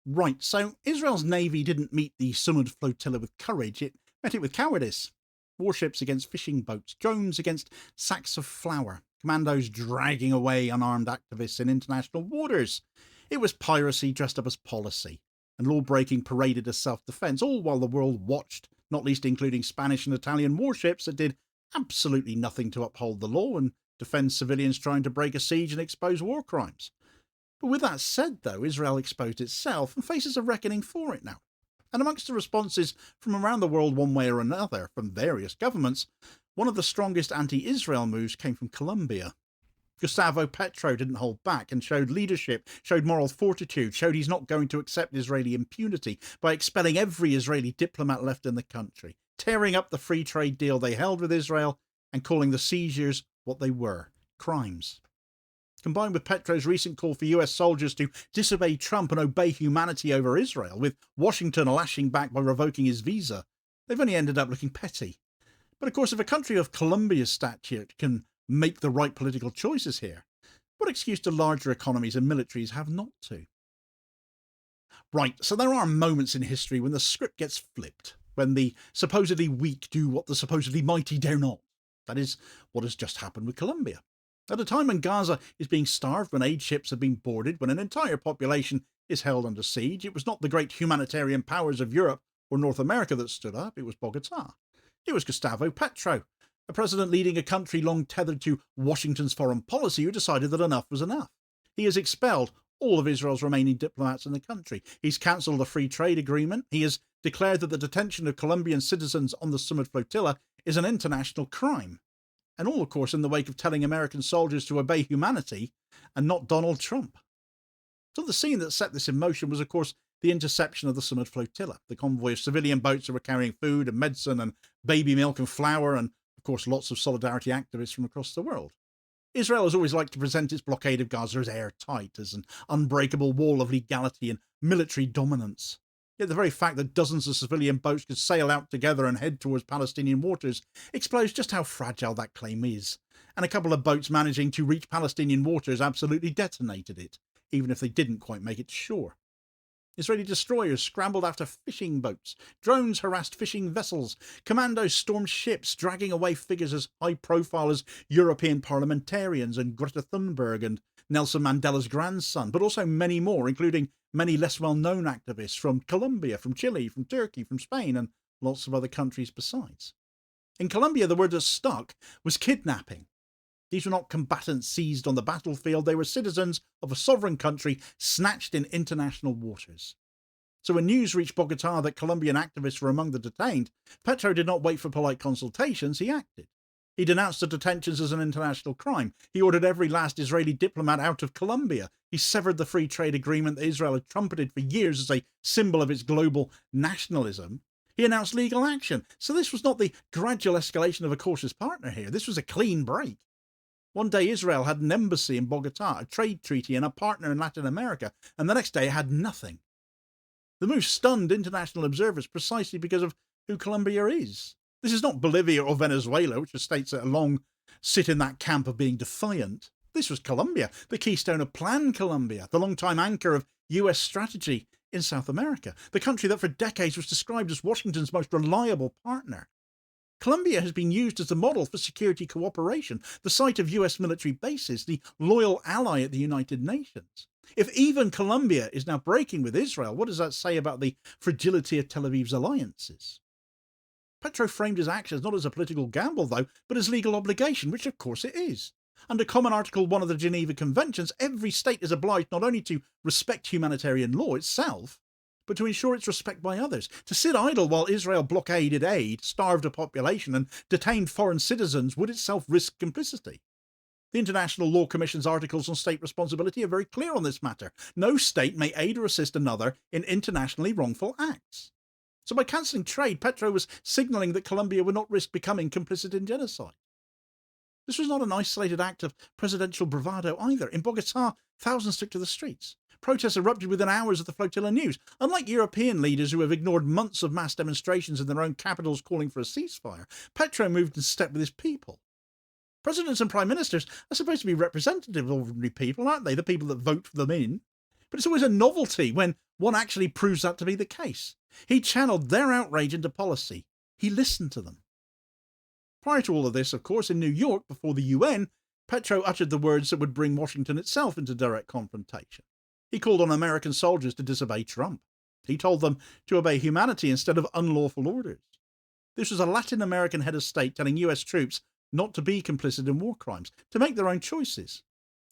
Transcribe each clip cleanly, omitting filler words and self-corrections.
Right, so Israel's navy didn't meet the Sumud Flotilla with courage, it met it with cowardice. Warships against fishing boats, drones against sacks of flour, commandos dragging away unarmed activists in international waters. It was piracy dressed up as policy, and law-breaking paraded as self-defense, all while the world watched, not least including Spanish and Italian warships that did absolutely nothing to uphold the law and defend civilians trying to break a siege and expose war crimes. But with that said, though, Israel exposed itself and faces a reckoning for it now. And amongst the responses from around the world one way or another from various governments, one of the strongest anti-Israel moves came from Colombia. Gustavo Petro didn't hold back and showed leadership, showed moral fortitude, showed he's not going to accept Israeli impunity by expelling every Israeli diplomat left in the country, tearing up the free trade deal they held with Israel and calling the seizures what they were, crimes. Combined with Petro's recent call for US soldiers to disobey Trump and obey humanity over Israel, with Washington lashing back by revoking his visa, they've only ended up looking petty. But of course, if a country of Colombia's stature can make the right political choices here, what excuse do larger economies and militaries have not to? Right, so there are moments in history when the script gets flipped, when the supposedly weak do what the supposedly mighty dare not. That is what has just happened with Colombia. At a time when Gaza is being starved, when aid ships have been boarded, when an entire population is held under siege, it was not the great humanitarian powers of Europe or North America that stood up, it was Bogota. It was Gustavo Petro, a president leading a country long tethered to Washington's foreign policy, who decided that enough was enough. He has expelled all of Israel's remaining diplomats in the country. He's cancelled the free trade agreement. He has declared that the detention of Colombian citizens on the Sumud Flotilla is an international crime. And all, of course, in the wake of telling American soldiers to obey humanity and not Donald Trump. So the scene that set this in motion was, of course, the interception of the Sumud Flotilla, the convoy of civilian boats that were carrying food and medicine and baby milk and flour and, of course, lots of solidarity activists from across the world. Israel has always liked to present its blockade of Gaza as airtight, as an unbreakable wall of legality and military dominance. Yet the very fact that dozens of civilian boats could sail out together and head towards Palestinian waters exposed just how fragile that claim is, and a couple of boats managing to reach Palestinian waters absolutely detonated it, even if they didn't quite make it to shore. Israeli destroyers scrambled after fishing boats, drones harassed fishing vessels, commandos stormed ships, dragging away figures as high-profile as European parliamentarians and Greta Thunberg and Nelson Mandela's grandson, but also many more, including many less well-known activists from Colombia, from Chile, from Turkey, from Spain, and lots of other countries besides. In Colombia, the word that stuck was kidnapping. These were not combatants seized on the battlefield, they were citizens of a sovereign country snatched in international waters. So when news reached Bogota that Colombian activists were among the detained, Petro did not wait for polite consultations, he acted. He denounced the detentions as an international crime. He ordered every last Israeli diplomat out of Colombia. He severed the free trade agreement that Israel had trumpeted for years as a symbol of its global nationalism. He announced legal action. So this was not the gradual escalation of a cautious partner here. This was a clean break. One day Israel had an embassy in Bogota, a trade treaty and a partner in Latin America, and the next day it had nothing. The move stunned international observers precisely because of who Colombia is. This is not Bolivia or Venezuela, which are states that long sit in that camp of being defiant. This was Colombia, the keystone of Plan Colombia, the long-time anchor of US strategy in South America, the country that for decades was described as Washington's most reliable partner. Colombia has been used as the model for security cooperation, the site of US military bases, the loyal ally at the United Nations. If even Colombia is now breaking with Israel, what does that say about the fragility of Tel Aviv's alliances? Petro framed his actions not as a political gamble, though, but as legal obligation, which of course it is. Under Common Article 1 of the Geneva Conventions, every state is obliged not only to respect humanitarian law itself, but to ensure its respect by others. To sit idle while Israel blockaded aid, starved a population, and detained foreign citizens would itself risk complicity. The International Law Commission's articles on state responsibility are very clear on this matter. No state may aid or assist another in internationally wrongful acts. So by cancelling trade, Petro was signalling that Colombia would not risk becoming complicit in genocide. This was not an isolated act of presidential bravado either. In Bogota, thousands took to the streets. Protests erupted within hours of the flotilla news. Unlike European leaders who have ignored months of mass demonstrations in their own capitals calling for a ceasefire, Petro moved in step with his people. Presidents and prime ministers are supposed to be representative of ordinary people, aren't they? The people that vote them in. But it's always a novelty when one actually proves that to be the case. He channeled their outrage into policy. He listened to them. Prior to all of this, of course, in New York, before the UN, Petro uttered the words that would bring Washington itself into direct confrontation. He called on American soldiers to disobey Trump. He told them to obey humanity instead of unlawful orders. This was a Latin American head of state telling US troops not to be complicit in war crimes, to make their own choices.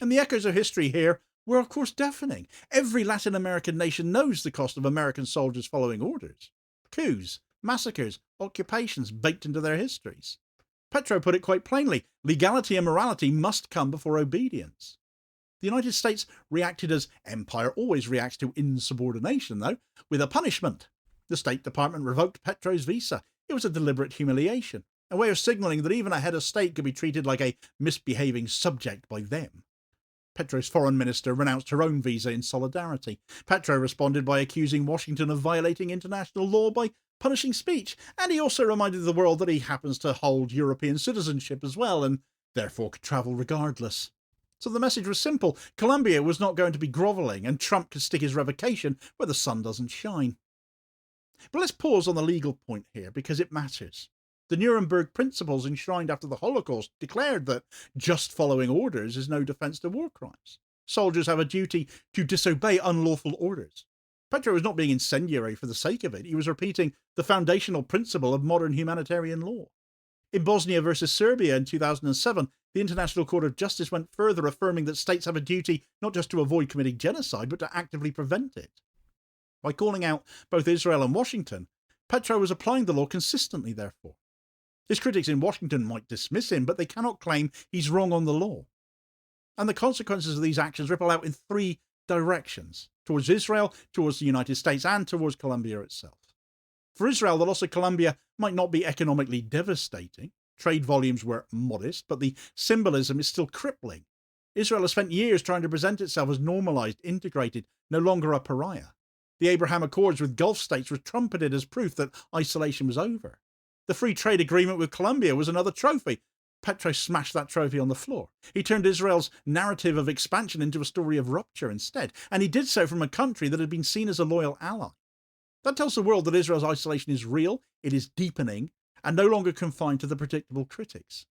And the echoes of history here were, of course, deafening. Every Latin American nation knows the cost of American soldiers following orders. Coups, massacres, occupations baked into their histories. Petro put it quite plainly, legality and morality must come before obedience. The United States reacted as empire always reacts to insubordination, though, with a punishment. The State Department revoked Petro's visa. It was a deliberate humiliation, a way of signalling that even a head of state could be treated like a misbehaving subject by them. Petro's foreign minister renounced her own visa in solidarity. Petro responded by accusing Washington of violating international law by punishing speech, and he also reminded the world that he happens to hold European citizenship as well, and therefore could travel regardless. So the message was simple. Colombia was not going to be grovelling, and Trump could stick his revocation where the sun doesn't shine. But let's pause on the legal point here, because it matters. The Nuremberg principles enshrined after the Holocaust declared that just following orders is no defence to war crimes. Soldiers have a duty to disobey unlawful orders. Petro was not being incendiary for the sake of it. He was repeating the foundational principle of modern humanitarian law. In Bosnia versus Serbia in 2007, the International Court of Justice went further, affirming that states have a duty not just to avoid committing genocide, but to actively prevent it. By calling out both Israel and Washington, Petro was applying the law consistently, therefore. His critics in Washington might dismiss him, but they cannot claim he's wrong on the law. And the consequences of these actions ripple out in three directions: towards Israel, towards the United States, and towards Colombia itself. For Israel, the loss of Colombia might not be economically devastating. Trade volumes were modest, but the symbolism is still crippling. Israel has spent years trying to present itself as normalized, integrated, no longer a pariah. The Abraham Accords with Gulf states were trumpeted as proof that isolation was over. The free trade agreement with Colombia was another trophy. Petro smashed that trophy on the floor. He turned Israel's narrative of expansion into a story of rupture instead, and he did so from a country that had been seen as a loyal ally. That tells the world that Israel's isolation is real, it is deepening, and no longer confined to the predictable critics.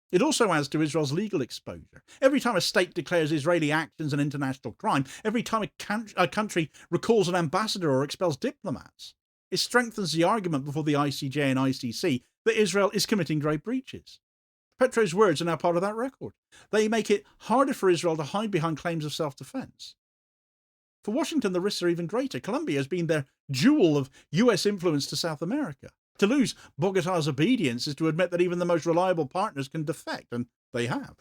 It also adds to Israel's legal exposure. Every time a state declares Israeli actions an international crime, every time a country recalls an ambassador or expels diplomats, it strengthens the argument before the ICJ and ICC that Israel is committing grave breaches. Petro's words are now part of that record. They make it harder for Israel to hide behind claims of self-defense. For Washington, the risks are even greater. Colombia has been their jewel of US influence to South America. To lose Bogota's obedience is to admit that even the most reliable partners can defect, and they have.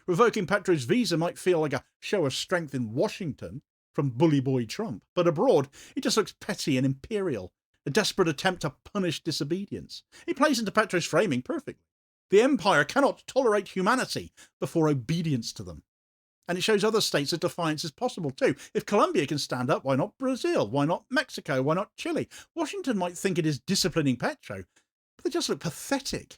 Revoking Petro's visa might feel like a show of strength in Washington from bully boy Trump, but abroad it just looks petty and imperial, a desperate attempt to punish disobedience. It plays into Petro's framing perfectly. The empire cannot tolerate humanity before obedience to them. And it shows other states that defiance is possible too. If Colombia can stand up, why not Brazil? Why not Mexico? Why not Chile? Washington might think it is disciplining Petro, but they just look pathetic.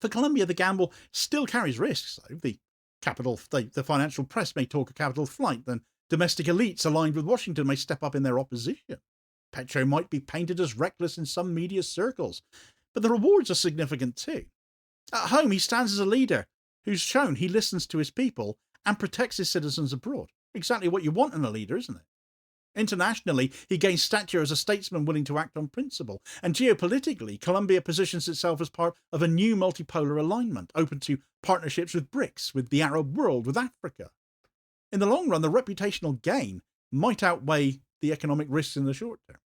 For Colombia, the gamble still carries risks, though. The financial press may talk of capital flight, then domestic elites aligned with Washington may step up in their opposition. Petro might be painted as reckless in some media circles, but the rewards are significant too. At home, he stands as a leader who's shown he listens to his people and protects his citizens abroad. Exactly what you want in a leader, isn't it? Internationally, he gains stature as a statesman willing to act on principle. And geopolitically, Colombia positions itself as part of a new multipolar alignment, open to partnerships with BRICS, with the Arab world, with Africa. In the long run, the reputational gain might outweigh the economic risks in the short term.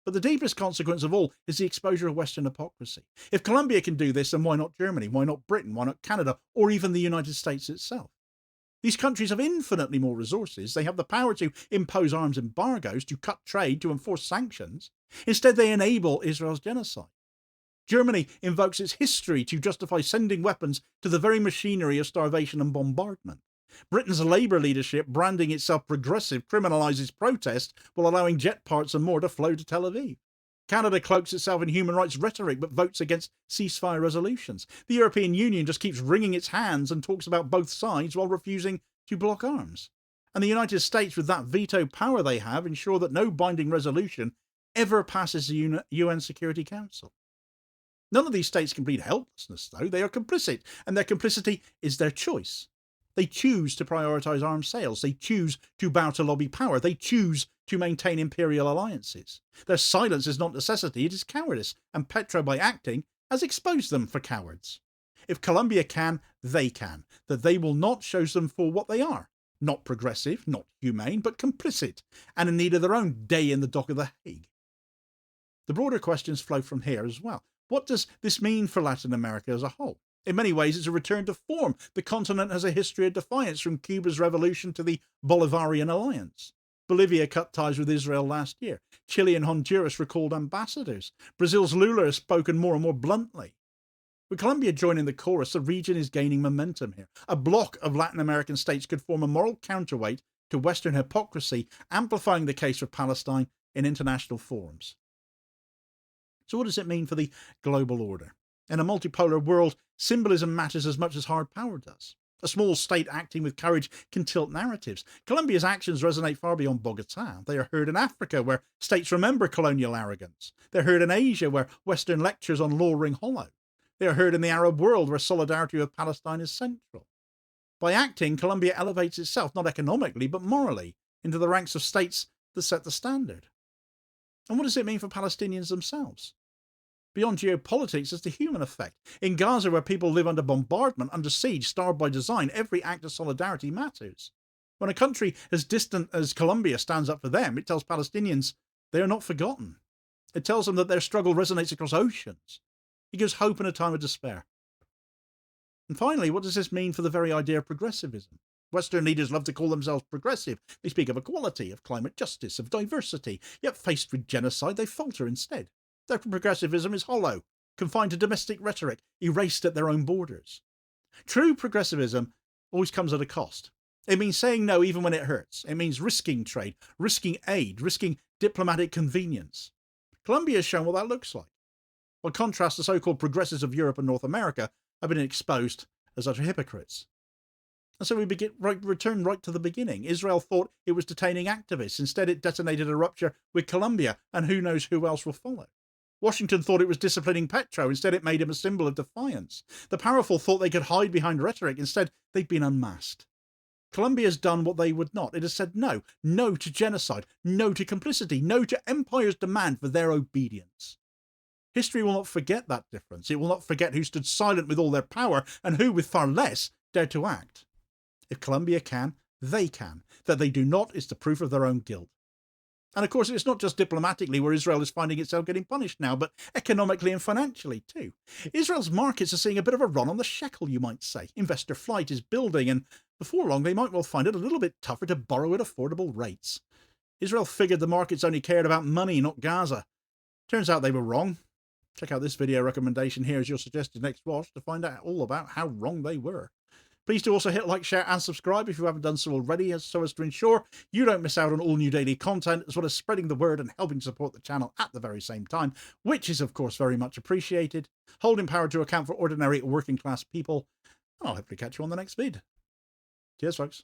But the deepest consequence of all is the exposure of Western hypocrisy. If Colombia can do this, then why not Germany? Why not Britain? Why not Canada? Or even the United States itself? These countries have infinitely more resources. They have the power to impose arms embargoes, to cut trade, to enforce sanctions. Instead, they enable Israel's genocide. Germany invokes its history to justify sending weapons to the very machinery of starvation and bombardment. Britain's Labour leadership, branding itself progressive, criminalises protest while allowing jet parts and more to flow to Tel Aviv. Canada cloaks itself in human rights rhetoric but votes against ceasefire resolutions. The European Union just keeps wringing its hands and talks about both sides while refusing to block arms. And the United States, with that veto power they have, ensure that no binding resolution ever passes the UN Security Council. None of these states can plead helplessness, though. They are complicit, and their complicity is their choice. They choose to prioritise arms sales. They choose to bow to lobby power. They choose to maintain imperial alliances. Their silence is not necessity, it is cowardice, and Petro, by acting, has exposed them for cowards. If Colombia can, they can. That they will not shows them for what they are. Not progressive, not humane, but complicit, and in need of their own day in the dock of The Hague. The broader questions flow from here as well. What does this mean for Latin America as a whole? In many ways, it's a return to form. The continent has a history of defiance, from Cuba's revolution to the Bolivarian alliance. Bolivia cut ties with Israel last year. Chile and Honduras recalled ambassadors. Brazil's Lula has spoken more and more bluntly. With Colombia joining the chorus, the region is gaining momentum here. A bloc of Latin American states could form a moral counterweight to Western hypocrisy, amplifying the case for Palestine in international forums. So what does it mean for the global order? In a multipolar world, symbolism matters as much as hard power does. A small state acting with courage can tilt narratives. Colombia's actions resonate far beyond Bogota. They are heard in Africa, where states remember colonial arrogance. They're heard in Asia, where Western lectures on law ring hollow. They are heard in the Arab world, where solidarity with Palestine is central. By acting, Colombia elevates itself, not economically, but morally, into the ranks of states that set the standard. And what does it mean for Palestinians themselves? Beyond geopolitics, there's the human effect. In Gaza, where people live under bombardment, under siege, starved by design, every act of solidarity matters. When a country as distant as Colombia stands up for them, it tells Palestinians they are not forgotten. It tells them that their struggle resonates across oceans. It gives hope in a time of despair. And finally, what does this mean for the very idea of progressivism? Western leaders love to call themselves progressive. They speak of equality, of climate justice, of diversity, yet faced with genocide, they falter instead. Their progressivism is hollow, confined to domestic rhetoric, erased at their own borders. True progressivism always comes at a cost. It means saying no even when it hurts. It means risking trade, risking aid, risking diplomatic convenience. Colombia has shown what that looks like. By contrast, the so-called progressives of Europe and North America have been exposed as utter hypocrites. And so we return right to the beginning. Israel thought it was detaining activists. Instead, it detonated a rupture with Colombia, and who knows who else will follow. Washington thought it was disciplining Petro. Instead, it made him a symbol of defiance. The powerful thought they could hide behind rhetoric. Instead, they've been unmasked. Colombia has done what they would not. It has said no. No to genocide. No to complicity. No to empire's demand for their obedience. History will not forget that difference. It will not forget who stood silent with all their power and who, with far less, dared to act. If Colombia can, they can. That they do not is the proof of their own guilt. And of course, it's not just diplomatically where Israel is finding itself getting punished now, but economically and financially too. Israel's markets are seeing a bit of a run on the shekel, you might say. Investor flight is building, and before long they might well find it a little bit tougher to borrow at affordable rates. Israel figured the markets only cared about money, not Gaza. Turns out they were wrong. Check out this video recommendation here as your suggested next watch to find out all about how wrong they were. Please do also hit like, share and subscribe if you haven't done so already, so as to ensure you don't miss out on all new daily content, as well as spreading the word and helping support the channel at the very same time, which is of course very much appreciated. Holding power to account for ordinary working class people. I'll hopefully catch you on the next vid. Cheers folks.